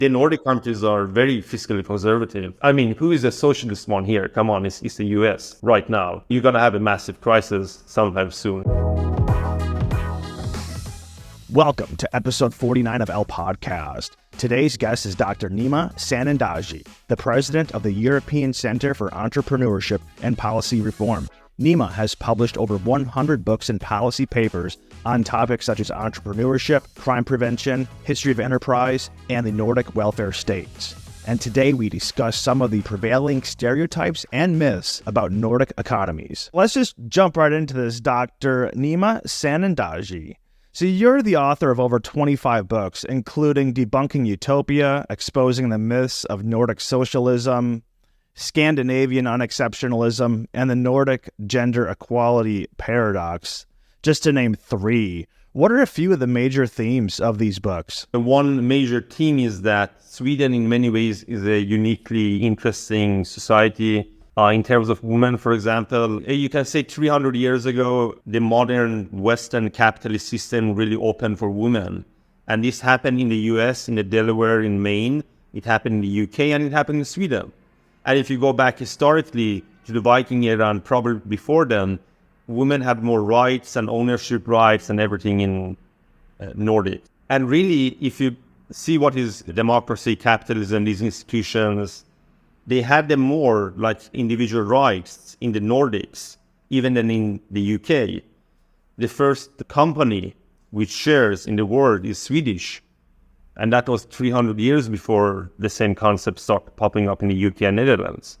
The Nordic countries are very fiscally conservative. I mean, who is a socialist one here? Come on, it's the US right now. You're going to have a massive crisis sometime soon. Welcome to episode 49 of El Podcast. Today's guest is Dr. Nima Sanandaji, the president of the European Center for Entrepreneurship and Policy Reform. Nima has published over 100 books and policy papers on topics such as entrepreneurship, crime prevention, history of enterprise, and the Nordic welfare states. And today we discuss some of the prevailing stereotypes and myths about Nordic economies. Let's just jump right into this, Dr. Nima Sanandaji. So you're the author of over 25 books, including Debunking Utopia, Exposing the Myths of Nordic Socialism, Scandinavian Unexceptionalism, and the Nordic Gender Equality Paradox, just to name three. What are a few of the major themes of these books? The one major theme is that Sweden in many ways is a uniquely interesting society. In terms of women, for example, you can say 300 years ago, the modern Western capitalist system really opened for women. And this happened in the US, in the Delaware, in Maine. It happened in the UK, and it happened in Sweden. And if you go back historically to the Viking era and probably before then, women had more rights and ownership rights and everything in Nordic. And really, if you see what is democracy, capitalism, these institutions, they had them more like individual rights in the Nordics, even than in the UK. The first company with shares in the world is Swedish. And that was 300 years before the same concept started popping up in the UK and Netherlands.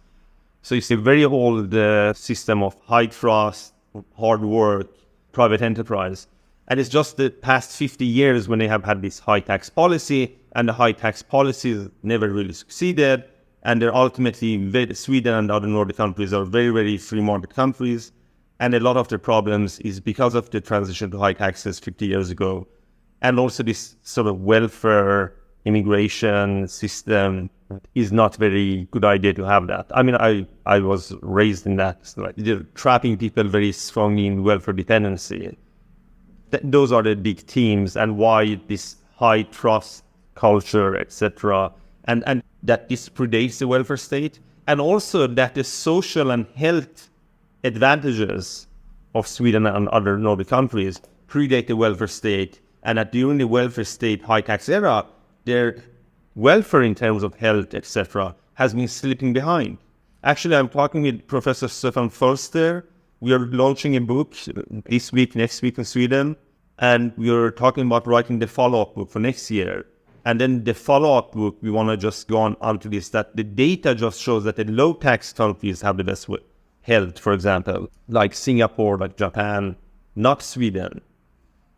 So it's a very old system of high trust, hard work, private enterprise. And it's just the past 50 years when they have had this high tax policy, and the high tax policies never really succeeded. And they're ultimately, Sweden and other Nordic countries are very, very free market countries. And a lot of their problems is because of the transition to high taxes 50 years ago. And also this sort of welfare immigration system is not very good idea to have that. I mean, I was raised in that, so like, they're trapping people very strongly in welfare dependency. Those are the big themes, and why this high trust culture, etc. And that this predates the welfare state, and also that the social and health advantages of Sweden and other Nordic countries predate the welfare state, and that during the welfare state high tax era, their welfare in terms of health, etc., has been slipping behind. Actually, I'm talking with Professor Stefan Förster. We are launching a book this week, next week in Sweden, and we are talking about writing the follow-up book for next year. And then the follow-up book, we want to just go on to this, that the data just shows that the low-tax countries have the best health, for example, like Singapore, like Japan, not Sweden.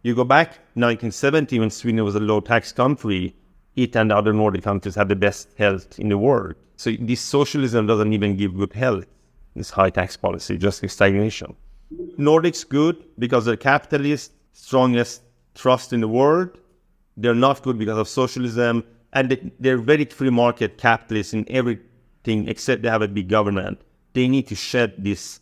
You go back 1970 when Sweden was a low-tax country, it and the other Nordic countries had the best health in the world. So this socialism doesn't even give good health, this high-tax policy, just stagnation. Nordics good because they're capitalist, strongest trust in the world. They're not good because of socialism, and they're very free market capitalists in everything except they have a big government. They need to shed this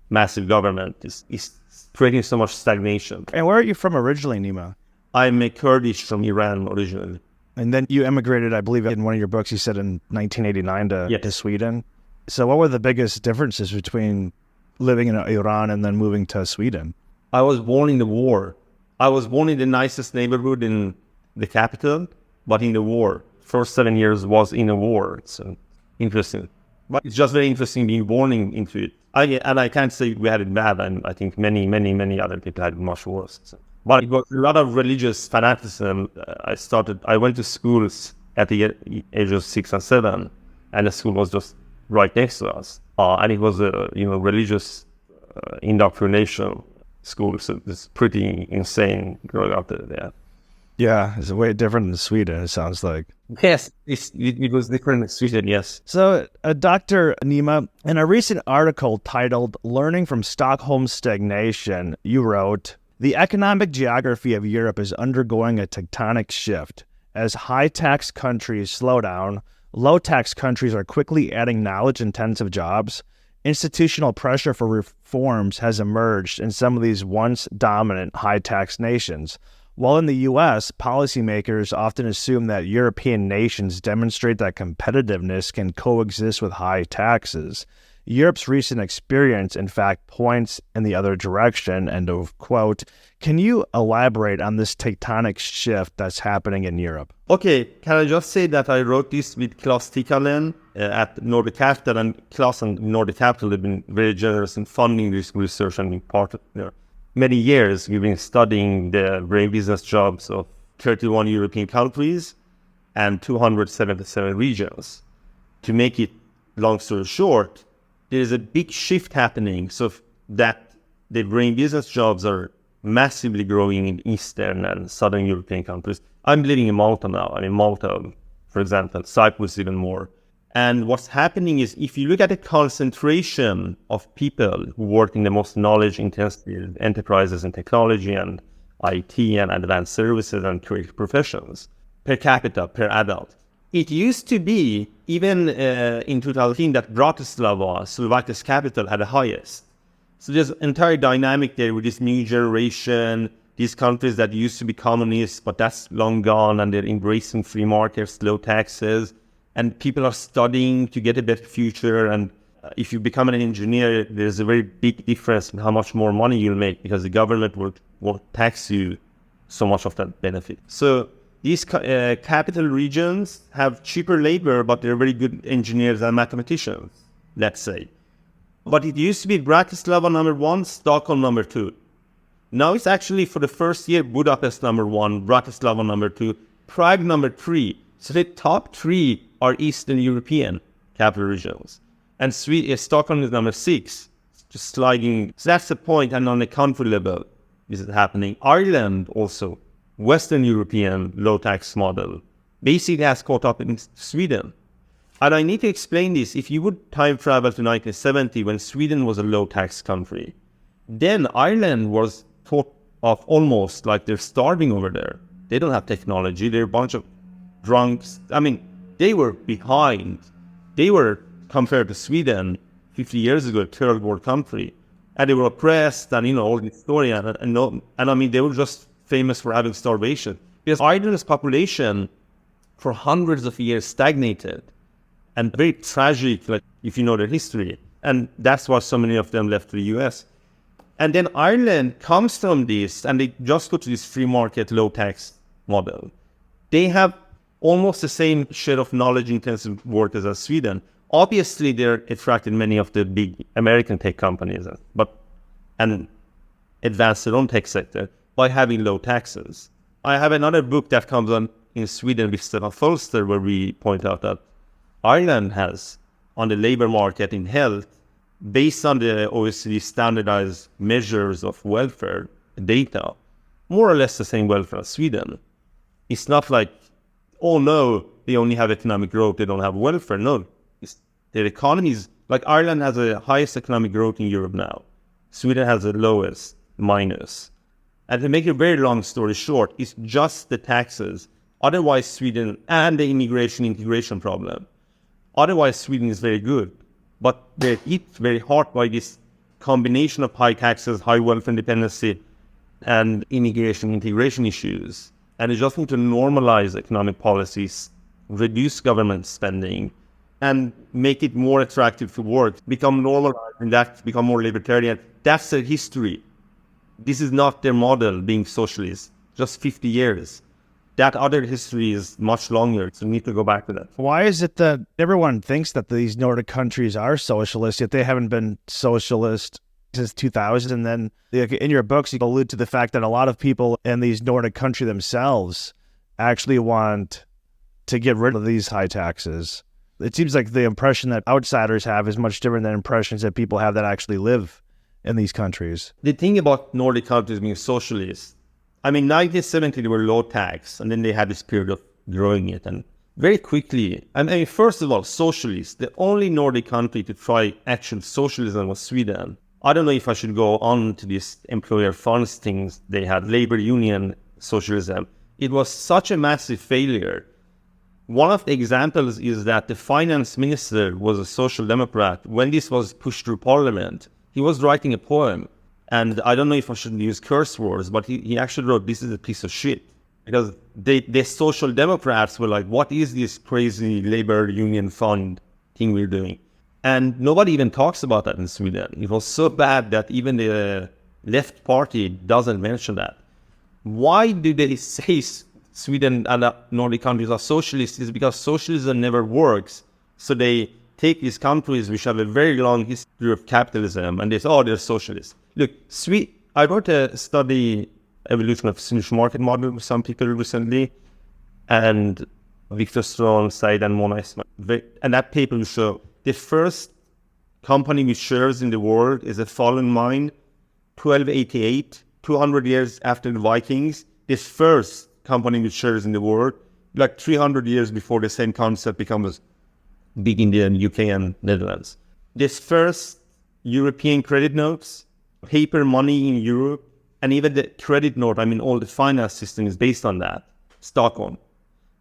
massive government. It's creating so much stagnation. And where are you from originally, Nima? I'm a Kurdish from Iran originally. And then you emigrated, I believe in one of your books, you said in 1989 to Sweden. So what were the biggest differences between living in Iran and then moving to Sweden? I was born in the war. I was born in the nicest neighborhood in the capital, but in the war. First 7 years was in a war. It's interesting. But it's just very interesting being born into it. I can't say we had it bad. I think many other people had it much worse. So. But it was a lot of religious fanaticism. I went to schools at the age of 6 and 7, and the school was just right next to us. And it was a religious indoctrination school. So it's pretty insane growing up there. Yeah, it's way different than Sweden, it sounds like. Yes, it was different in Sweden, yes. So, Dr. Nima, in a recent article titled Learning from Stockholm Stagnation, you wrote, "The economic geography of Europe is undergoing a tectonic shift. As high-tax countries slow down, low-tax countries are quickly adding knowledge-intensive jobs. Institutional pressure for reforms has emerged in some of these once dominant high-tax nations. While in the U.S., policymakers often assume that European nations demonstrate that competitiveness can coexist with high taxes. Europe's recent experience, in fact, points in the other direction, end of quote. Can you elaborate on this tectonic shift that's happening in Europe? Okay, can I just say that I wrote this with Klaus Tikkanen at Nordic Capital, and Klaus and Nordic Capital have been very generous in funding this research and being part of it. Many years we've been studying the brain business jobs of 31 European countries and 277 regions. To make it long story short, there is a big shift happening so that the brain business jobs are massively growing in Eastern and Southern European countries. I'm living in Malta now. I mean, Malta, for example, Cyprus even more. And what's happening is if you look at the concentration of people who work in the most knowledge-intensive enterprises in technology and IT and advanced services and creative professions, per capita, per adult, it used to be, even in 2015, that Bratislava, Slovakia's capital, had the highest. So there's an entire dynamic there with this new generation, these countries that used to be communist, but that's long gone, and they're embracing free markets, low taxes, and people are studying to get a better future. And if you become an engineer, there's a very big difference in how much more money you'll make because the government won't tax you so much of that benefit. So these capital regions have cheaper labor, but they're very good engineers and mathematicians, let's say. But it used to be Bratislava number 1, Stockholm number 2. Now it's actually for the first year Budapest number 1, Bratislava number 2, Prague number 3. So the top 3 are Eastern European capital regions. And Stockholm is number 6, just sliding. So that's the point. And on the country level, this is happening. Ireland also, Western European low tax model, basically has caught up in Sweden. And I need to explain this. If you would time travel to 1970, when Sweden was a low tax country, then Ireland was thought of almost like they're starving over there. They don't have technology. They're a bunch of drunks. I mean, they were behind. They were, compared to Sweden 50 years ago, a third world country. And they were oppressed and, all this story. And I mean, they were just famous for having starvation. Because Ireland's population for hundreds of years stagnated. And very tragic, like if you know their history. And that's why so many of them left to the US. And then Ireland comes from this, and they just go to this free market, low tax model. They have almost the same share of knowledge-intensive workers as Sweden. Obviously, they're attracted many of the big American tech companies, and advance their own tech sector by having low taxes. I have another book that comes on in Sweden with Stefan Folster, where we point out that Ireland has, on the labor market in health, based on the OECD standardized measures of welfare data, more or less the same welfare as Sweden. It's not like, oh no, they only have economic growth, they don't have welfare. No, their economies, like Ireland has the highest economic growth in Europe now. Sweden has the lowest, minus. And to make a very long story short, it's just the taxes. Otherwise, Sweden, and the integration problem. Otherwise, Sweden is very good. But they're hit very hard by this combination of high taxes, high wealth dependency, and integration issues. And they just need to normalize economic policies, reduce government spending, and make it more attractive to work, become normalized, and that become more libertarian. That's their history. This is not their model, being socialist, just 50 years. That other history is much longer, so we need to go back to that. Why is it that everyone thinks that these Nordic countries are socialist, yet they haven't been socialist since 2000? And then in your books, you allude to the fact that a lot of people in these Nordic countries themselves actually want to get rid of these high taxes. It seems like the impression that outsiders have is much different than impressions that people have that actually live in these countries. The thing about Nordic countries being socialist, I mean, 1970, they were low tax, and then they had this period of growing it. And very quickly, I mean, first of all, socialist, the only Nordic country to try actual socialism was Sweden. I don't know if I should go on to this employer funds things. They had labor union socialism. It was such a massive failure. One of the examples is that the finance minister was a social democrat. When this was pushed through parliament, he was writing a poem And I don't know if I should use curse words, but he actually wrote, this is a piece of shit. Because the social democrats were like, what is this crazy labor union fund thing we're doing? And nobody even talks about that in Sweden. It was so bad that even the left party doesn't mention that. Why do they say Sweden and Nordic countries are socialist? Is because socialism never works. So they take these countries which have a very long history of capitalism and they say, oh, they're socialists. Look, I wrote a study, Evolution of Swedish Market Model, with some people recently, and Victor Strong, Said, and Mona Ismail. And that paper will show the first company with shares in the world is a fallen mine, 1288, 200 years after the Vikings. The first company with shares in the world, like 300 years before the same concept becomes big in the UK and Netherlands. This first European credit notes, paper money in Europe, and even the credit note, all the finance system is based on that. Stockholm.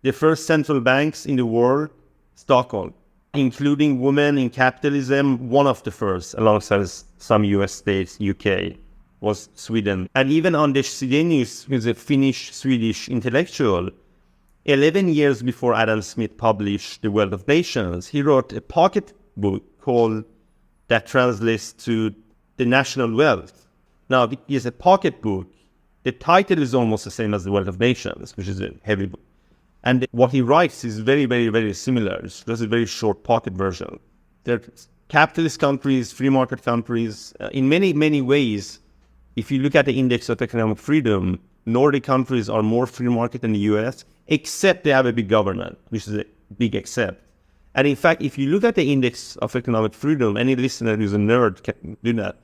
The first central banks in the world, Stockholm, including women in capitalism, one of the first, alongside some US states, UK, was Sweden. And even Anders Sidenius, who's a Finnish-Swedish intellectual, 11 years before Adam Smith published The Wealth of Nations, he wrote a pocket book that translates to The National Wealth. Now, it is a pocket book. The title is almost the same as The Wealth of Nations, which is a heavy book. And what he writes is very, very, very similar. It's just a very short pocket version. They're capitalist countries, free market countries. In many, many ways, if you look at the index of economic freedom, Nordic countries are more free market than the US, except they have a big government, which is a big except. And in fact, if you look at the index of economic freedom, any listener who's a nerd can do that.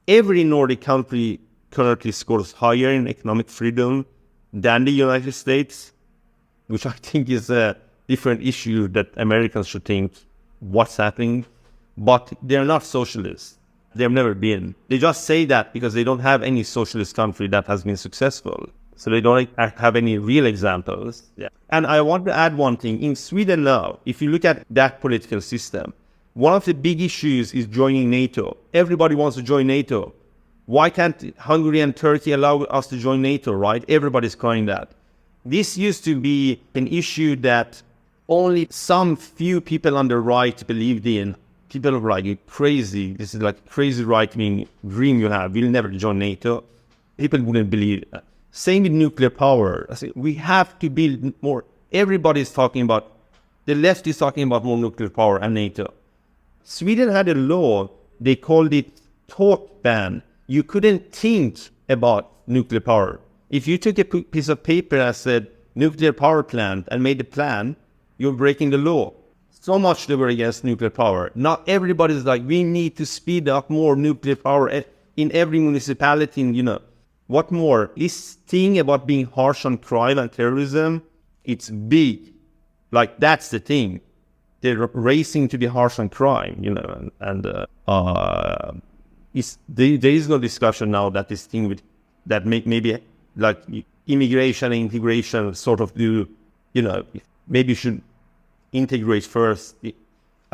Every Nordic country currently scores higher in economic freedom than the United States, which I think is a different issue that Americans should think what's happening. But they're not socialists. They've never been. They just say that because they don't have any socialist country that has been successful. So they don't have any real examples. Yeah. And I want to add one thing. In Sweden now, if you look at that political system, one of the big issues is joining NATO. Everybody wants to join NATO. Why can't Hungary and Turkey allow us to join NATO, right? Everybody's crying that. This used to be an issue that only some few people on the right believed in. People are like, you're crazy. This is like crazy right-wing dream you have. We'll never join NATO. People wouldn't believe that. Same with nuclear power. I say, we have to build more. Everybody's talking about, the left is talking about more nuclear power and NATO. Sweden had a law, they called it thought ban. You couldn't think about nuclear power. If you took a piece of paper that said nuclear power plant and made a plan, you're breaking the law. So much they were against nuclear power. Not everybody's like, we need to speed up more nuclear power in every municipality, What more? This thing about being harsh on crime and terrorism, it's big. Like, that's the thing. They're racing to be harsh on crime, there is no discussion now that this thing that maybe like immigration and integration sort of do, maybe you should integrate first. There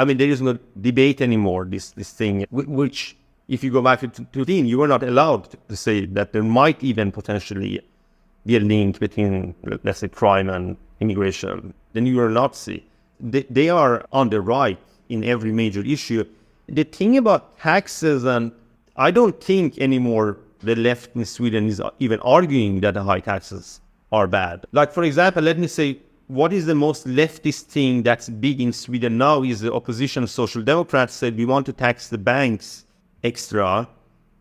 is no debate anymore, this thing, which if you go back to 2015, you were not allowed to say that there might even potentially be a link between, let's say, crime and immigration. Then you are a Nazi. They are on the right in every major issue. The thing about taxes, and I don't think anymore the left in Sweden is even arguing that the high taxes are bad. Like, for example, let me say, what is the most leftist thing that's big in Sweden now is the opposition Social Democrats said we want to tax the banks extra,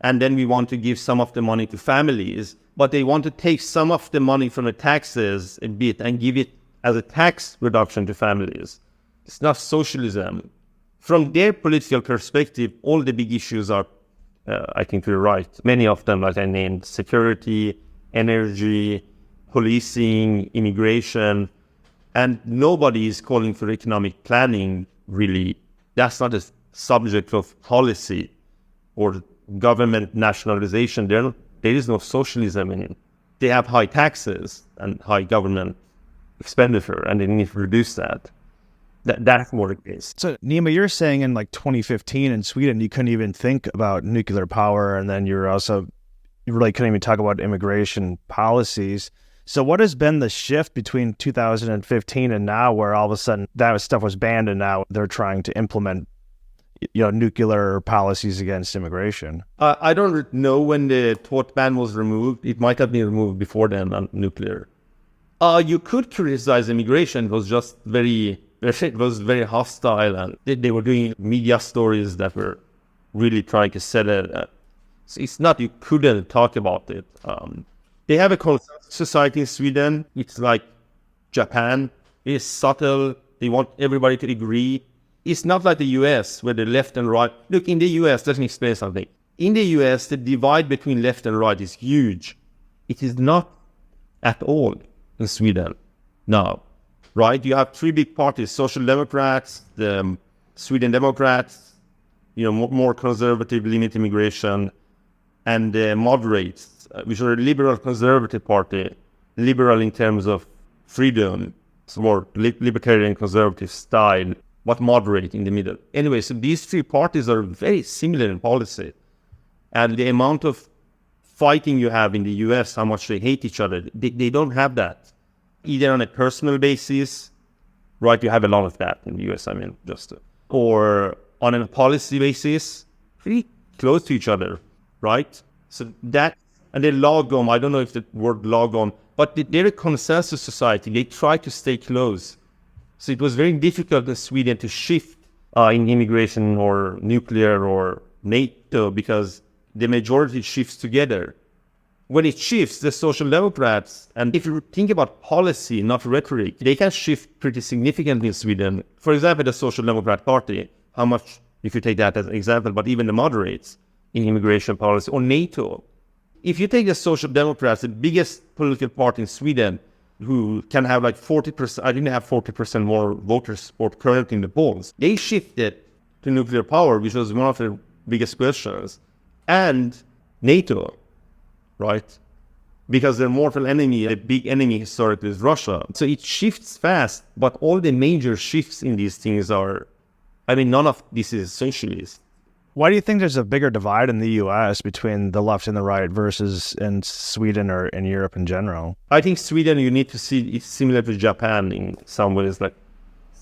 and then we want to give some of the money to families, but they want to take some of the money from the taxes a bit and give it as a tax reduction to families. It's not socialism. From their political perspective, all the big issues are, I think, to the right. Many of them, like I named, security, energy, policing, immigration, and nobody is calling for economic planning, really. That's not a subject of policy or government nationalization. There is no socialism in it. They have high taxes and high government expenditure, and they need to reduce that. That's more the case. So, Nima, you're saying in 2015 in Sweden, you couldn't even think about nuclear power, and then you're also you really couldn't even talk about immigration policies. So what has been the shift between 2015 and now, where all of a sudden that stuff was banned and now they're trying to implement, nuclear policies against immigration? I don't know when the thought ban was removed. It might have been removed before then on nuclear. You could criticize immigration. It was just very hostile, and they were doing media stories that were really trying to sell it. So it's not you couldn't talk about it. They have a consensus society in Sweden. It's like Japan. It's subtle. They want everybody to agree. It's not like the US where the left and right... Look, in the US, let me explain something. In the US, the divide between left and right is huge. It is not at all in Sweden now, right? You have three big parties: Social Democrats, the Sweden Democrats, more conservative, limit immigration, and the moderates, which are a liberal conservative party, liberal in terms of freedom, it's more libertarian conservative style, but moderate in the middle. Anyway, so these three parties are very similar in policy. And the amount of fighting you have in the US, how much they hate each other, they don't have that. Either on a personal basis, right? You have a lot of that in the US, or on a policy basis, pretty close to each other, right? So that, and they lagom, I don't know if the word lagom, but they're a consensus society. They try to stay close. So it was very difficult in Sweden to shift in immigration or nuclear or NATO, because the majority shifts together. When it shifts, the Social Democrats, and if you think about policy, not rhetoric, they can shift pretty significantly in Sweden. For example, the Social Democrat Party, how much, if you take that as an example, but even the moderates in immigration policy, or NATO. If you take the Social Democrats, the biggest political party in Sweden, who can have like 40%, I think they have 40% more voter support currently in the polls, they shifted to nuclear power, which was one of the biggest questions, and NATO, right? Because their mortal enemy, a big enemy historically, is Russia. So it shifts fast, but all the major shifts in these things are, none of this is socialist. Why do you think there's a bigger divide in the US between the left and the right versus in Sweden or in Europe in general? I think Sweden, you need to see, it's similar to Japan in some ways, like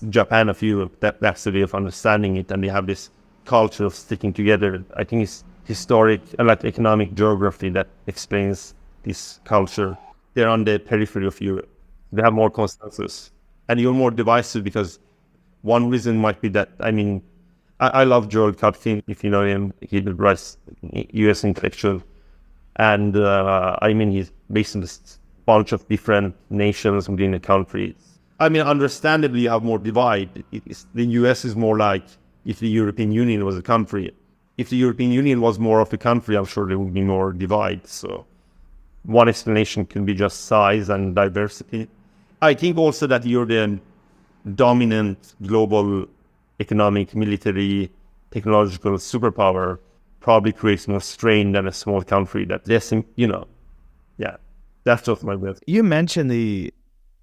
Japan of Europe. That's the way of understanding it, and they have this culture of sticking together. I think it's historic and like economic geography that explains this culture. They're on the periphery of Europe. They have more consensus, and you're more divisive because one reason might be that, I love Joel Katkin, if you know him. He writes US intellectual, and he's based on this bunch of different nations within the country. Understandably, you have more divide. The US is more like if the European Union was a country. If the European Union was more of a country, I'm sure there would be more divide. So one explanation can be just size and diversity. I think also that you're the dominant global economic, military, technological superpower probably creates more strain than a small country that less, that's just my best. You mentioned the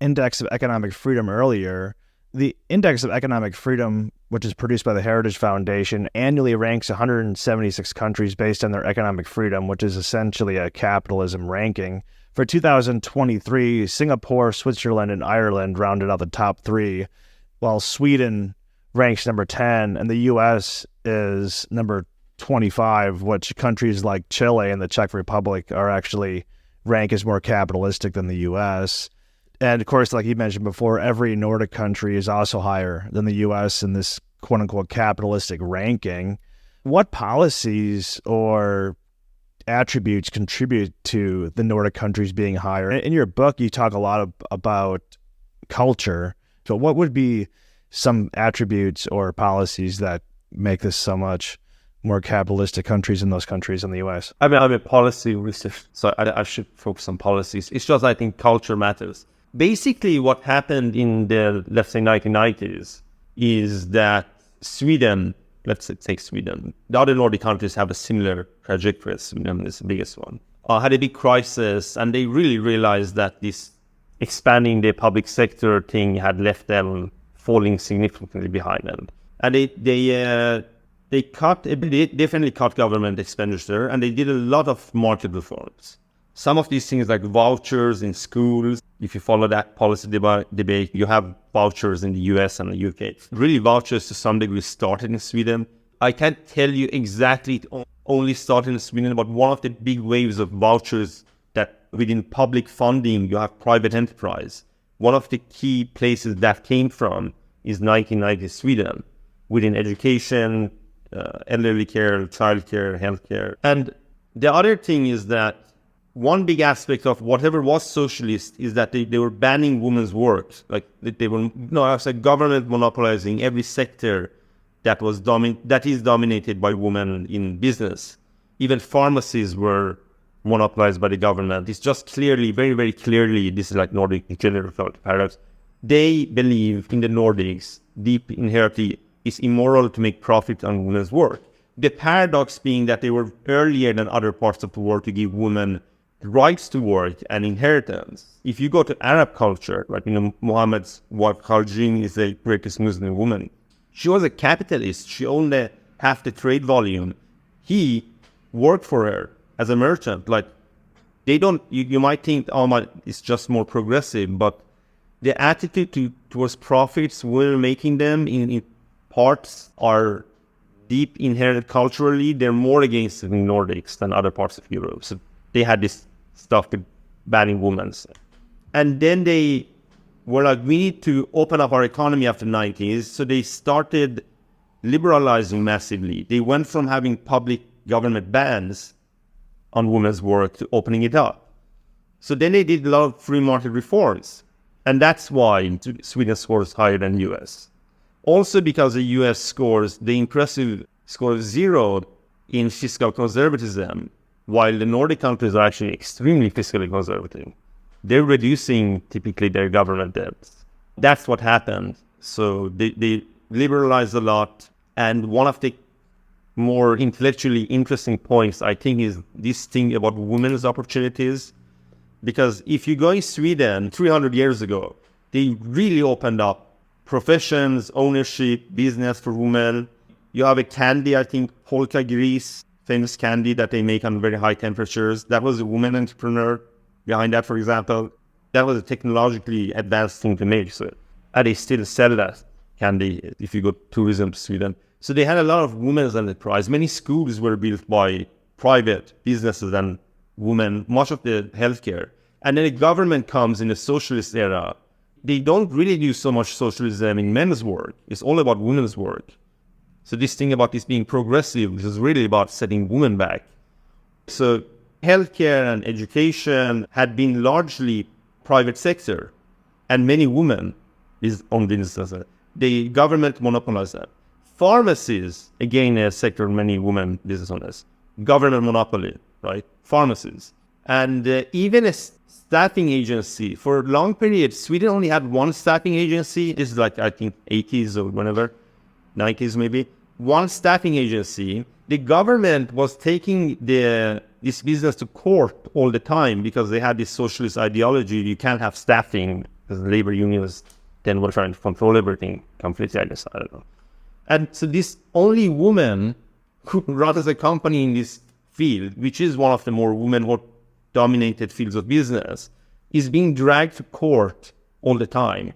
Index of Economic Freedom earlier. The Index of Economic Freedom, which is produced by the Heritage Foundation, annually ranks 176 countries based on their economic freedom, which is essentially a capitalism ranking. For 2023, Singapore, Switzerland, and Ireland rounded out the top three, while Sweden ranks number 10, and the U.S. is number 25, which countries like Chile and the Czech Republic are actually ranked as more capitalistic than the U.S. And of course, like you mentioned before, every Nordic country is also higher than the U.S. in this quote-unquote capitalistic ranking. What policies or attributes contribute to the Nordic countries being higher? In your book, you talk a lot about culture. So what would be some attributes or policies that make this so much more capitalistic countries in those countries in the U.S.? I'm a policy researcher, so I should focus on policies. It's just I think culture matters. Basically, what happened in the, let's say, 1990s is that Sweden, let's say, take Sweden, the other Nordic countries have a similar trajectory as Sweden is the biggest one, had a big crisis, and they really realized that this expanding the public sector thing had left them falling significantly behind them. And they They definitely cut government expenditure, and they did a lot of market reforms. Some of these things like vouchers in schools, if you follow that policy debate, you have vouchers in the US and the UK. Really, vouchers to some degree started in Sweden. I can't tell you exactly it only started in Sweden, but one of the big waves of vouchers that within public funding, you have private enterprise. One of the key places that came from is 1990 Sweden, within education, elderly care, childcare, healthcare. And the other thing is that one big aspect of whatever was socialist is that they were banning women's work. Like they were, I was like government monopolizing every sector that is dominated by women in business. Even pharmacies were monopolized by the government. It's just clearly, very, very clearly, this is like Nordic gender paradox. They believe in the Nordics, deep inherently, it's immoral to make profit on women's work. The paradox being that they were earlier than other parts of the world to give women rights to work and inheritance. If you go to Arab culture, like Muhammad's wife Khaljin is the greatest Muslim woman. She was a capitalist. She owned half the trade volume. He worked for her as a merchant. Like they don't. You might think, it's just more progressive, but the attitude towards profits, women making them in parts are deep inherent culturally. They're more against the Nordics than other parts of Europe. So they had this stuff with banning women. And then they were like, we need to open up our economy after the 90s. So they started liberalizing massively. They went from having public government bans on women's work to opening it up. So then they did a lot of free market reforms. And that's why Sweden scores higher than US. Also because the US scores the impressive score of 0 in fiscal conservatism, while the Nordic countries are actually extremely fiscally conservative. They're reducing typically their government debts. That's what happened. So they liberalized a lot. And one of the more intellectually interesting points, I think, is this thing about women's opportunities. Because if you go in Sweden 300 years ago, they really opened up professions, ownership, business for women. You have a candy, I think, Polka Gris, famous candy that they make on very high temperatures. That was a woman entrepreneur behind that, for example. That was a technologically advanced thing to make. So, and they still sell that candy if you go tourism to Sweden. So they had a lot of women's enterprise. Many schools were built by private businesses and women, much of the healthcare. And then the government comes in the socialist era. They don't really do so much socialism in men's work. It's all about women's work. So this thing about this being progressive, this is really about setting women back. So healthcare and education had been largely private sector, and many women own businesses. The government monopolized that. Pharmacies, again, a sector many women business owners. Government monopoly, right? Pharmacies. And even a staffing agency. For a long period, Sweden only had one staffing agency. This is like, I think, 80s or whenever, 90s maybe. One staffing agency. The government was taking this business to court all the time because they had this socialist ideology. You can't have staffing because the labor unions then were trying to control everything completely, I guess. I don't know. And so this only woman who runs a company in this field, which is one of the more women-dominated fields of business, is being dragged to court all the time.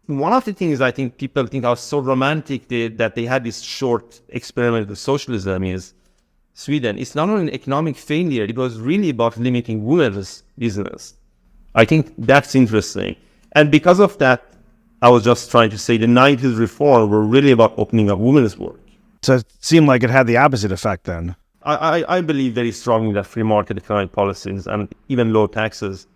One of the things I think people think are so romantic that they had this short experiment with socialism is Sweden. It's not only an economic failure, it was really about limiting women's business. I think that's interesting. And because of that, I was just trying to say the 90s reform were really about opening up women's work. So it seemed like it had the opposite effect then. I believe very strongly that free market economic policies and even low taxes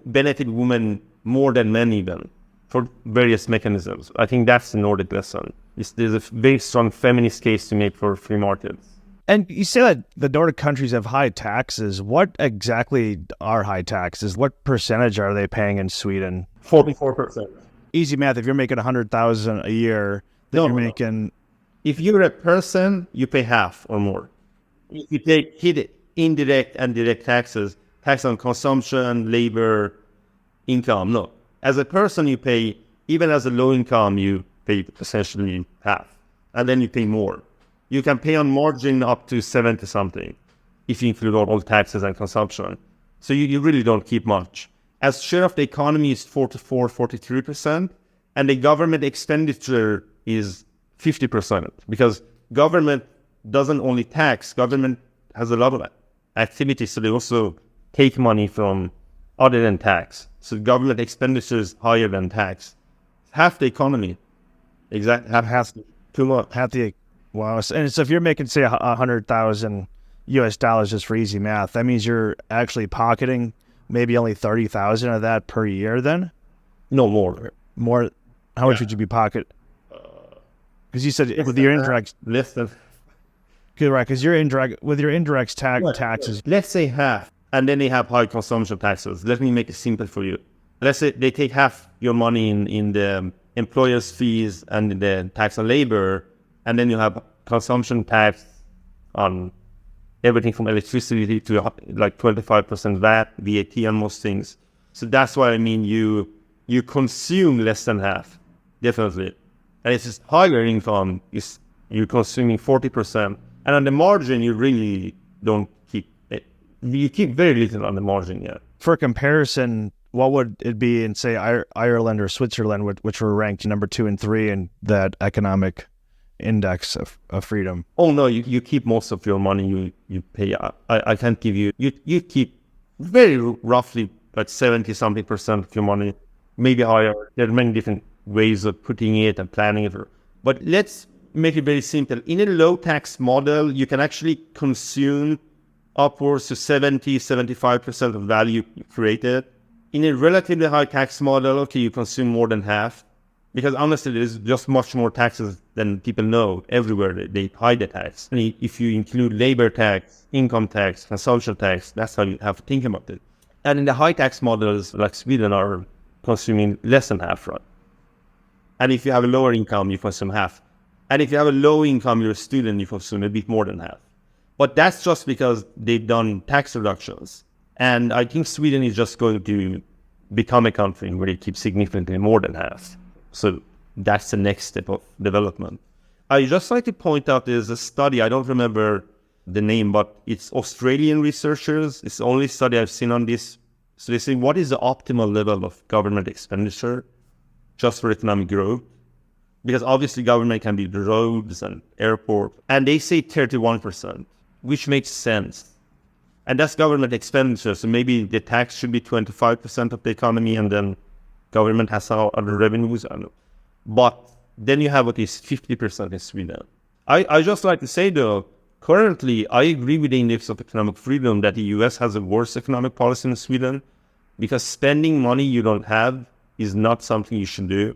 benefit women more than men even for various mechanisms. I think that's the Nordic lesson. There's a very strong feminist case to make for free markets. And you say that the Nordic countries have high taxes. What exactly are high taxes? What percentage are they paying in Sweden? 44%. Easy math. If you're making $100,000 a year, then you're making. If you're a person, you pay half or more. If you take indirect and direct taxes, tax on consumption, labor, income, no. As a person, you pay, even as a low income, you pay essentially half. And then you pay more. You can pay on margin up to 70 something if you include all taxes and consumption. So you really don't keep much. As share of the economy is 44, 43%, and the government expenditure is 50%, because government doesn't only tax, government has a lot of activities, so they also take money from other than tax. So government expenditure is higher than tax. Half the economy. Exactly. Half too much. Wow. And so if you're making, say, $100,000 just for easy math, that means you're actually pocketing maybe only 30,000 of that per year then? No, more. More? How much would you be pocket? Because you said with your indirect... Less than... Right, because your indirect taxes... Let's say half, and then they have high consumption taxes. Let me make it simple for you. Let's say they take half your money in the employer's fees and the tax on labor, and then you have consumption tax on everything from electricity to like 25% VAT on most things. So that's why I mean you consume less than half, definitely. And it's just higher income, you're consuming 40%. And on the margin, you really don't keep it. You keep very little on the margin, yeah. For comparison, what would it be in, say, Ireland or Switzerland, which were ranked number 2 and 3 in that economic index of freedom? Oh, no, you keep most of your money you pay. I can't give you... You keep very roughly like 70-something% of your money, maybe higher. There are many different ways of putting it and planning it. But let's make it very simple. In a low tax model, you can actually consume upwards to 70-75% of value created. In a relatively high tax model, okay, you consume more than half, because honestly, there's just much more taxes than people know. Everywhere they hide the tax. And if you include labor tax, income tax, consumption tax, that's how you have to think about it. And in the high tax models, like Sweden, are consuming less than half, right? And if you have a lower income, you consume half. And if you have a low income, you're a student, you consume a bit more than half. But that's just because they've done tax reductions. And I think Sweden is just going to become a country where it keeps significantly more than half. So that's the next step of development. I just like to point out there's a study, I don't remember the name, but it's Australian researchers. It's the only study I've seen on this. So they say, what is the optimal level of government expenditure just for economic growth? Because obviously government can be the roads and airport. And they say 31%, which makes sense. And that's government expenditure. So maybe the tax should be 25% of the economy, and then government has other revenues. But then you have what is 50% in Sweden. I just like to say though, currently I agree with the Index of Economic Freedom that the US has a worse economic policy than Sweden, because spending money you don't have is not something you should do.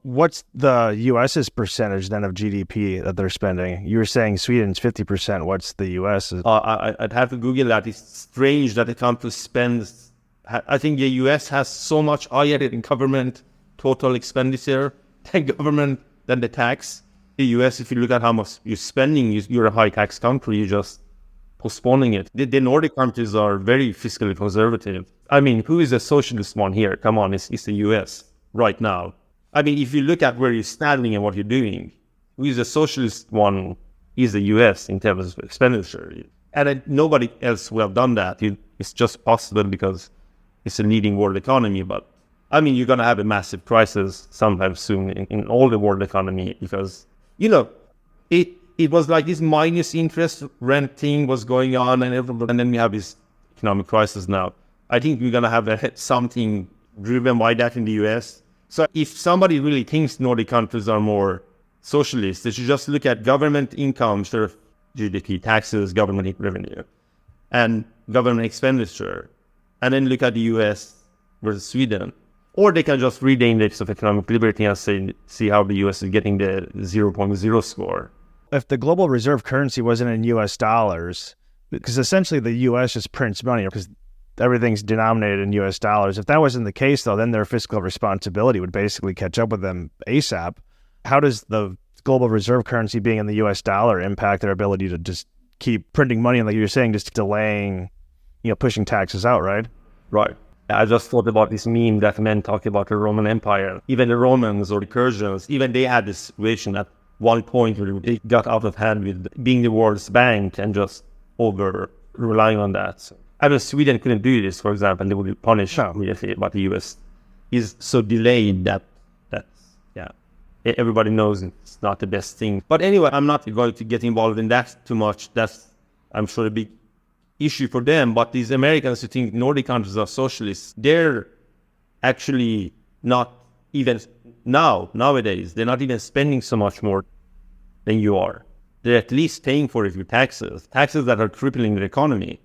What's the US's percentage then of GDP that they're spending? You were saying Sweden's 50%. What's the US's? I'd have to Google that. It's strange that a country spends... I think the US has so much higher in government total expenditure than the tax. The US, if you look at how much you're spending, you're a high tax country, you're just postponing it. The Nordic countries are very fiscally conservative. I mean, who is a socialist one here? Come on, it's the US right now. I mean, if you look at where you're standing and what you're doing, who is a socialist one is the US in terms of expenditure. And nobody else will have done that. It's just possible because it's a leading world economy. But I mean, you're going to have a massive crisis sometime soon in all the world economy, because, you know, it was like this minus interest rent thing was going on, and then we have this economic crisis now. I think we're going to have something driven by that in the US. So if somebody really thinks Nordic countries are more socialist, they should just look at government income, sort of GDP, taxes, government revenue, and government expenditure, and then look at the US versus Sweden. Or they can just read the Index of Economic Liberty and see how the US is getting the 0.0 score. If the global reserve currency wasn't in US dollars, because essentially the US just prints money because everything's denominated in US dollars. If that wasn't the case, though, then their fiscal responsibility would basically catch up with them ASAP. How does the global reserve currency being in the US dollar impact their ability to just keep printing money and, like you're saying, just delaying, pushing taxes out, right? Right. I just thought about this meme that men talk about the Roman Empire. Even the Romans or the Persians, even they had this situation that one point where it got out of hand with being the world's bank and just over relying on that. So, I mean, Sweden couldn't do this, for example, and they would be punished immediately, but the US is so delayed that everybody knows it's not the best thing. But anyway, I'm not going to get involved in that too much. That's, I'm sure, a big issue for them. But these Americans who think Nordic countries are socialists, they're actually not even nowadays, they're not even spending so much more than you are. They're at least paying for it with taxes that are crippling the economy.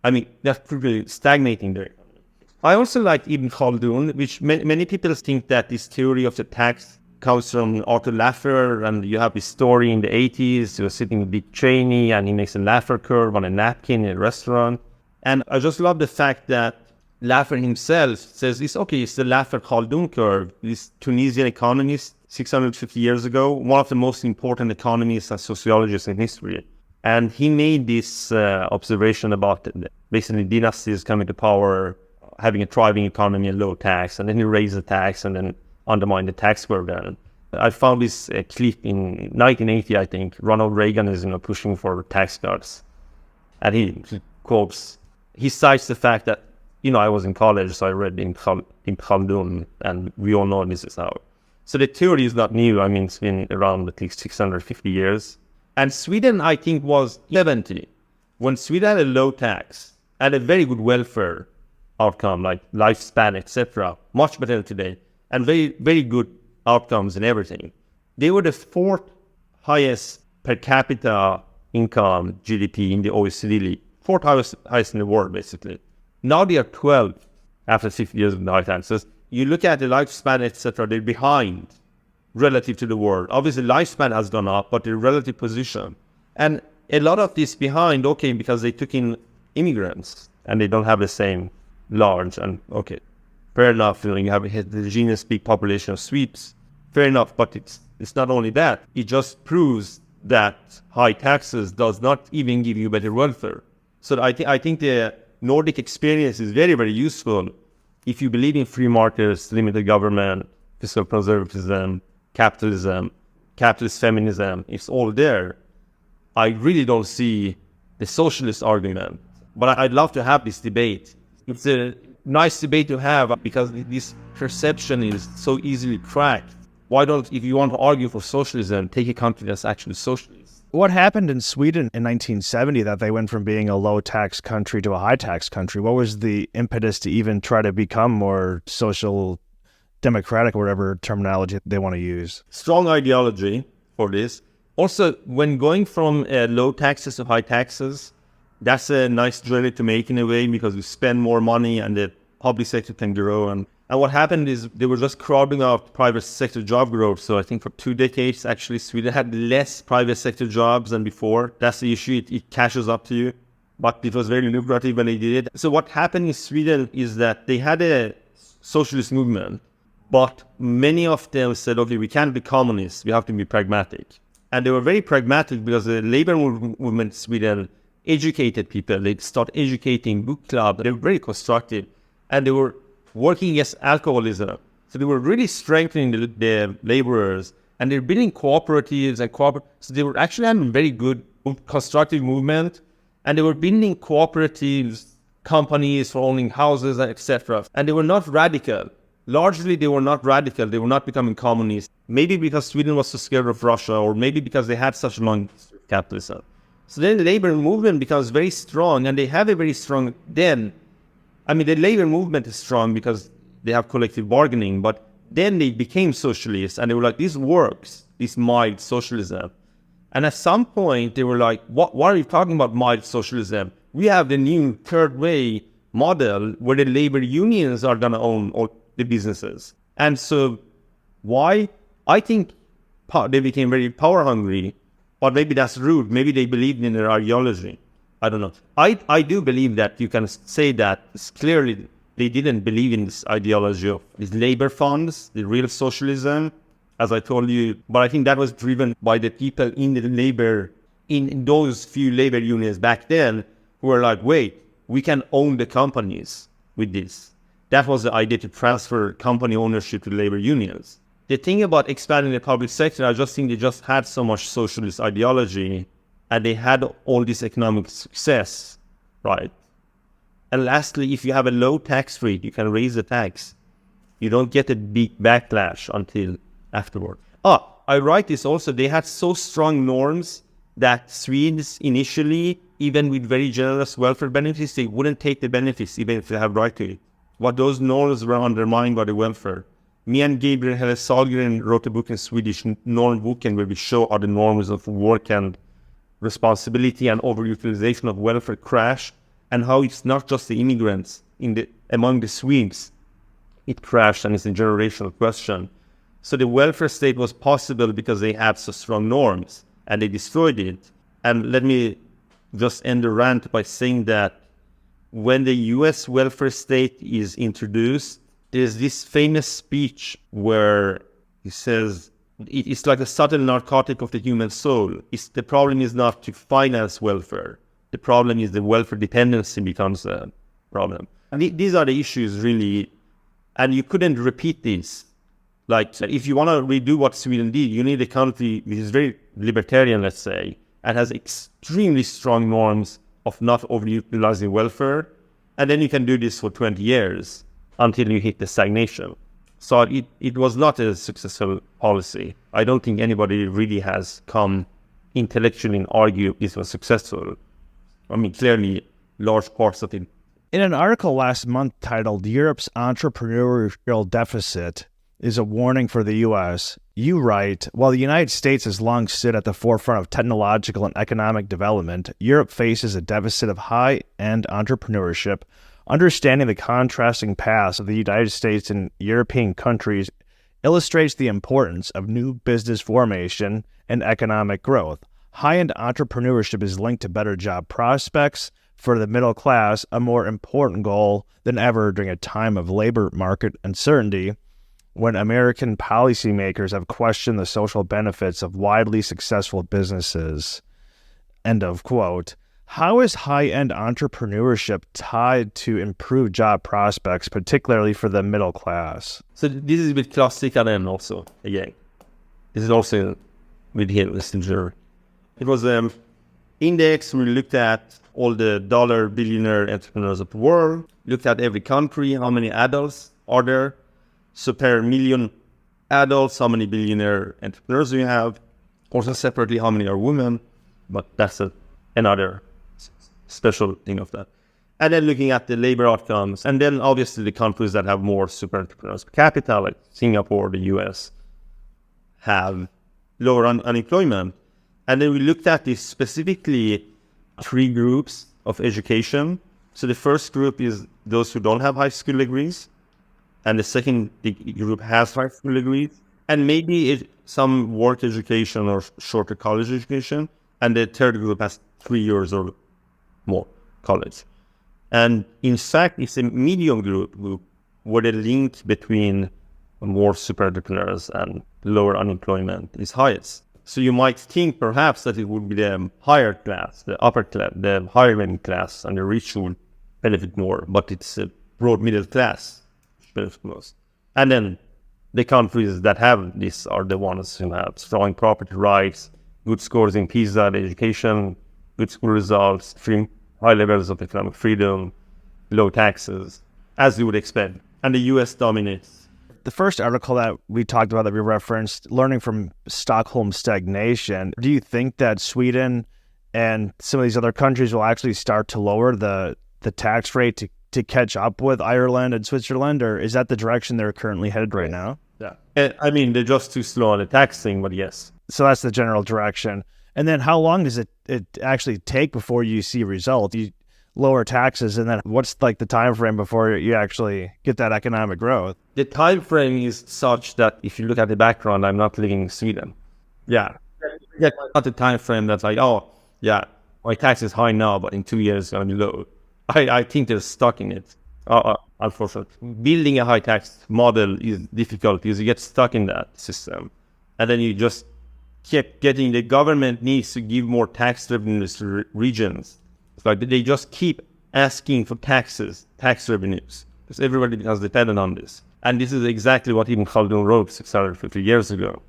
I mean, that's crippling, stagnating the economy. I also like Ibn Khaldun, which many people think that this theory of the tax comes from Arthur Laffer, and you have this story in the 80s, he was sitting with Dick Cheney, and he makes a Laffer curve on a napkin in a restaurant. And I just love the fact that Laffer himself says, it's the Laffer-Khaldun curve. This Tunisian economist, 650 years ago, one of the most important economists and sociologists in history. And he made this observation about basically dynasties coming to power, having a thriving economy and low tax, and then he raised the tax and then undermined the tax curve. And I found this clip in 1980, I think. Ronald Reagan is pushing for tax cuts. And he quotes, he cites the fact that, I was in college, so I read in Khaldun, and we all know this is how. So the theory is not new. I mean, it's been around at least 650 years. And Sweden, I think, was 70. When Sweden had a low tax and a very good welfare outcome, like lifespan, etc., much better than today, and very, very good outcomes and everything. They were the fourth highest per capita income, GDP, in the OECD league. Fourth highest in the world, basically. Now they are 12 after 50 years of high taxes. You look at the lifespan, etc., they're behind relative to the world. Obviously, lifespan has gone up, but the relative position. And a lot of this behind, because they took in immigrants and they don't have the same large, and fair enough, you have a heterogeneous big population of Swedes. Fair enough, but it's not only that. It just proves that high taxes does not even give you better welfare. So I think the Nordic experience is very, very useful if you believe in free markets, limited government, fiscal conservatism, capitalism, capitalist feminism. It's all there. I really don't see the socialist argument, but I'd love to have this debate. It's a nice debate to have because this perception is so easily cracked. Why don't, if you want to argue for socialism, take a country that's actually socialist? What happened in Sweden in 1970 that they went from being a low-tax country to a high-tax country? What was the impetus to even try to become more social democratic, or whatever terminology they want to use? Strong ideology for this. Also, when going from low taxes to high taxes, that's a nice journey to make in a way, because we spend more money and the public sector can grow. And what happened is they were just crowding out private sector job growth. So I think for 2 decades, actually, Sweden had less private sector jobs than before. That's the issue. It catches up to you. But it was very lucrative when they did it. So what happened in Sweden is that they had a socialist movement, but many of them said, we can't be communists. We have to be pragmatic. And they were very pragmatic because the labor movement in Sweden educated people. They started educating, book club. They were very constructive. And they were working against alcoholism. So they were really strengthening the laborers, and they're building cooperatives and so they were actually having very good constructive movement, and they were building cooperatives, companies for owning houses, etc. And they were not radical. Largely, they were not radical. They were not becoming communists. Maybe because Sweden was so scared of Russia, or maybe because they had such a long capitalism. So then the labor movement becomes very strong, and they have a very strong the labor movement is strong because they have collective bargaining, but then they became socialists, and they were like, this works, this mild socialism. And at some point, they were like, what are you talking about mild socialism? We have the new third way model where the labor unions are going to own all the businesses. And so why? I think they became very power hungry, but maybe that's rude. Maybe they believed in their ideology. I don't know. I do believe that you can say that clearly they didn't believe in this ideology of these labor funds, the real socialism, as I told you. But I think that was driven by the people in the labor, in those few labor unions back then, who were like, wait, we can own the companies with this. That was the idea, to transfer company ownership to labor unions. the thing about expanding the public sector, I just think they just had so much socialist ideology and they had all this economic success, right? And lastly, if you have a low tax rate, you can raise the tax. You don't get a big backlash until afterward. I write this also. They had so strong norms that Swedes initially, even with very generous welfare benefits, they wouldn't take the benefits even if they have right to it. What those norms were undermined by the welfare. Me and Gabriel Helle Sahlgren wrote a book in Swedish, Normboken, where we show how the norms of work and responsibility and overutilization of welfare crash, and how it's not just the immigrants among the Swedes. It crashed, and it's a generational question. So the welfare state was possible because they had so strong norms, and they destroyed it. And let me just end the rant by saying that when the US welfare state is introduced, there's this famous speech where he says, it's like a subtle narcotic of the human soul. The problem is not to finance welfare. The problem is the welfare dependency becomes a problem. And these are the issues, really. And you couldn't repeat this. Like, if you want to redo what Sweden did, you need a country which is very libertarian, let's say, and has extremely strong norms of not overutilizing welfare. And then you can do this for 20 years until you hit the stagnation. So it was not a successful policy. I don't think anybody really has come intellectually and argue this was successful. I mean, clearly, large parts of it. In an article last month titled Europe's Entrepreneurial Deficit is a Warning for the U.S., you write, while the United States has long stood at the forefront of technological and economic development, Europe faces a deficit of high-end entrepreneurship. Understanding the contrasting paths of the United States and European countries illustrates the importance of new business formation and economic growth. High-end entrepreneurship is linked to better job prospects for the middle class, a more important goal than ever during a time of labor market uncertainty, when American policymakers have questioned the social benefits of widely successful businesses. End of quote. How is high-end entrepreneurship tied to improved job prospects, particularly for the middle class? So this is with Klassiker then also, again. This is also with Lissinger. It was an index. We looked at all the dollar billionaire entrepreneurs of the world, looked at every country, how many adults are there. So per million adults, how many billionaire entrepreneurs do you have? Also separately, how many are women? But that's another special thing of that. And then looking at the labor outcomes, and then obviously the countries that have more super entrepreneurs per capita, like Singapore, the US, have lower unemployment. And then we looked at this specifically 3 groups of education. So the first group is those who don't have high school degrees. And the second group has high school degrees. And maybe some work education or shorter college education. And the third group has 3 years or more college. And in fact, it's a medium group where the link between more super entrepreneurs and lower unemployment is highest. So you might think perhaps that it would be the higher class, the upper class, the higher middle class, and the rich would benefit more. But it's a broad middle class which benefits most. And then the countries that have this are the ones who have strong property rights, good scores in PISA, education, good school results, high levels of economic freedom, low taxes, as you would expect. And the US dominates. The first article that we talked about that we referenced, learning from Stockholm stagnation, do you think that Sweden and some of these other countries will actually start to lower the tax rate to catch up with Ireland and Switzerland, or is that the direction they're currently headed right now? Yeah. I mean, they're just too slow on the tax thing, but yes. So that's the general direction. And then how long does it actually take before you see results? You lower taxes, and then what's like the time frame before you actually get that economic growth? The time frame is such that if you look at the background, I'm not living in Sweden. Yeah. Not the time frame that's like, oh, yeah, my tax is high now, but in 2 years it's going to be low. I think they're stuck in it. Unfortunately. Building a high tax model is difficult because you get stuck in that system. And then you just keep getting, the government needs to give more tax revenues to regions. It's like they just keep asking for tax revenues, because everybody becomes dependent on this. And this is exactly what Ibn Khaldun wrote 650 years ago.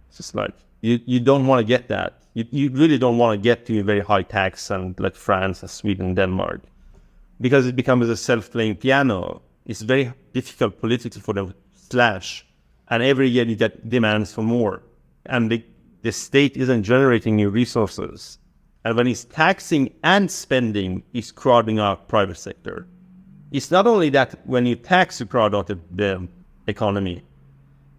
It's just like, you don't want to get that. You really don't want to get to a very high tax and like France and Sweden and Denmark, because it becomes a self-playing piano. It's very difficult politically for them to slash. And every year you get demands for more. And the state isn't generating new resources. And when it's taxing and spending, it's crowding out private sector. It's not only that when you tax, you crowd out the economy.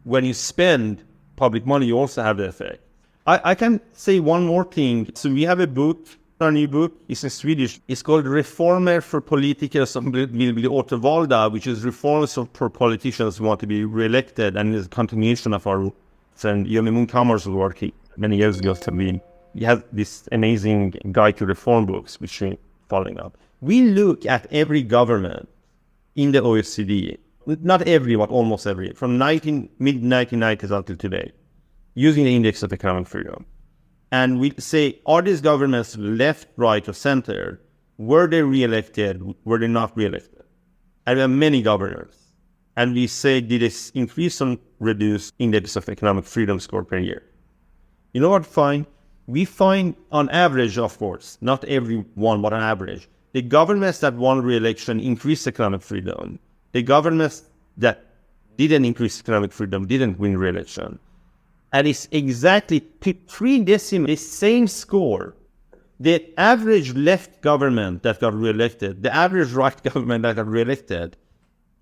When you spend public money, you also have the effect. I can say one more thing. So we have a book, our new book, it's in Swedish. It's called Reformer för politiker som vill bli återvalda, which is reforms for politicians who want to be re-elected, and is a continuation of our friend Yemi Munkamar's work many years ago. We have this amazing guide to reform books, which we're following up. We look at every government in the OECD, not every, but almost every, from mid-1990s until today, using the index of economic freedom. And we say, are these governments left, right, or center? Were they re-elected? Were they not re-elected? And we have many governors. And we say, did it increase or reduce index of economic freedom score per year? You know what we find? We find, on average, of course, not every one, but on average, the governments that won re-election increased economic freedom. The governments that didn't increase economic freedom didn't win re-election. And it's exactly 3 decimals, the same score. The average left government that got re-elected, the average right government that got re-elected,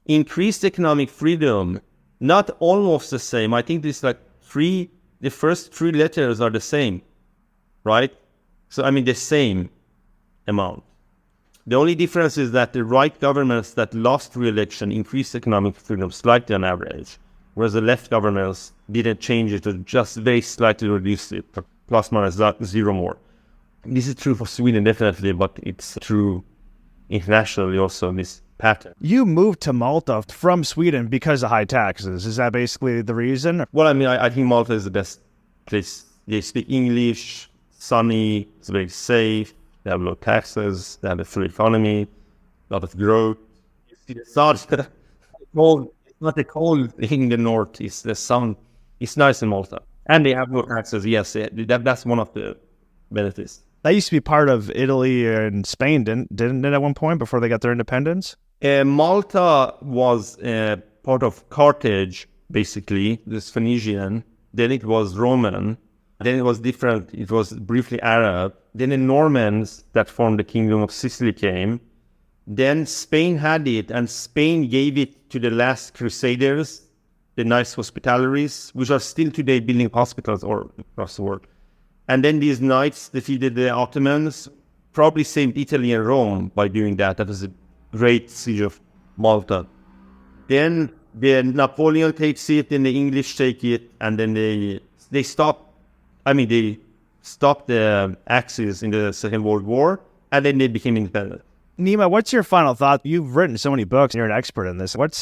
increased economic freedom, not almost the same. I think it's like the first 3 letters are the same, right? So, I mean, the same amount. The only difference is that the right governments that lost re-election increased economic freedom slightly on average, whereas the left governments didn't change it, or just very slightly reduced it, plus minus 0 more. This is true for Sweden, definitely, but it's true internationally also, this pattern. You moved to Malta from Sweden because of high taxes. Is that basically the reason? Well, I mean, I think Malta is the best place. They speak English, sunny, it's very safe, they have low taxes, they have a free economy, a lot of growth. It's not cold. It's not the cold in the north, it's the sun. It's nice in Malta. And they have low taxes, yes. That's one of the benefits. That used to be part of Italy and Spain, didn't it, at one point before they got their independence? Malta was part of Carthage, basically, this Phoenician. Then it was Roman. Then it was different. It was briefly Arab. Then the Normans that formed the Kingdom of Sicily came. Then Spain had it, and Spain gave it to the last Crusaders, the nice hospitalaries, which are still today building hospitals all across the world. And then these knights defeated the Ottomans, probably saved Italy and Rome by doing that. That was a great siege of Malta. Then Napoleon takes it, then the English take it, and then they stop. I mean, they stopped the Axis in the Second World War, and then they became independent. Nima, what's your final thought? You've written so many books, you're an expert in this. What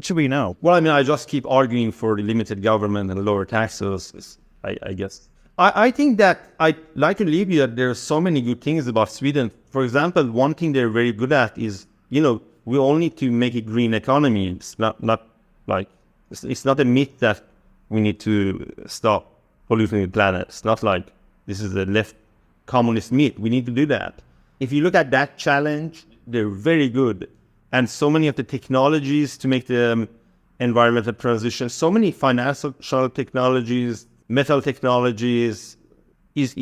should we know? Well, I mean, I just keep arguing for the limited government and lower taxes, I guess. I think that I'd like to leave you that there are so many good things about Sweden. For example, one thing they're very good at is, we all need to make a green economy. It's not like, it's not a myth that we need to stop polluting the planet. It's not like this is a left communist myth. We need to do that. If you look at that challenge, they're very good. And so many of the technologies to make the environmental transition, so many financial technologies, metal technologies is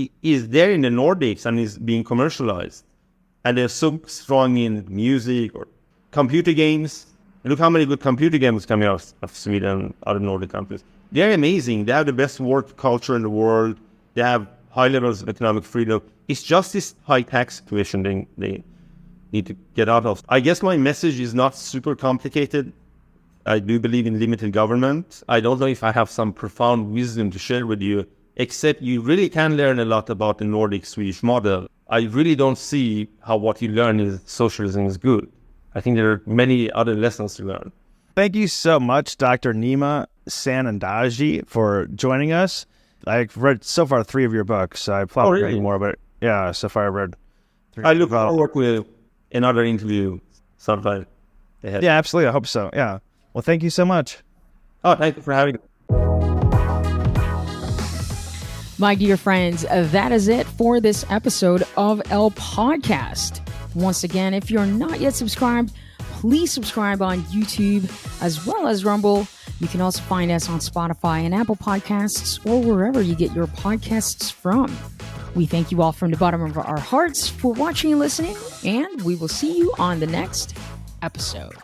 there in the Nordics and is being commercialized. And they're so strong in music or computer games. Look how many good computer games coming out of Sweden and other Nordic countries. They're amazing. They have the best work culture in the world. They have high levels of economic freedom. It's just this high tax situation they need to get out of. I guess my message is not super complicated. I do believe in limited government. I don't know if I have some profound wisdom to share with you, except you really can learn a lot about the Nordic Swedish model. I really don't see how what you learn is socialism is good. I think there are many other lessons to learn. Thank you so much, Dr. Nima Sanandaji, for joining us. I've read so far 3 of your books. I probably read more, but yeah, so far I've read 3. I look forward with another interview sometime ahead. Yeah, absolutely. I hope so. Yeah. Well, thank you so much. Oh, thank you for having me. My dear friends, that is it for this episode of El Podcast. Once again, if you're not yet subscribed, please subscribe on YouTube as well as Rumble. You can also find us on Spotify and Apple Podcasts or wherever you get your podcasts from. We thank you all from the bottom of our hearts for watching and listening, and we will see you on the next episode.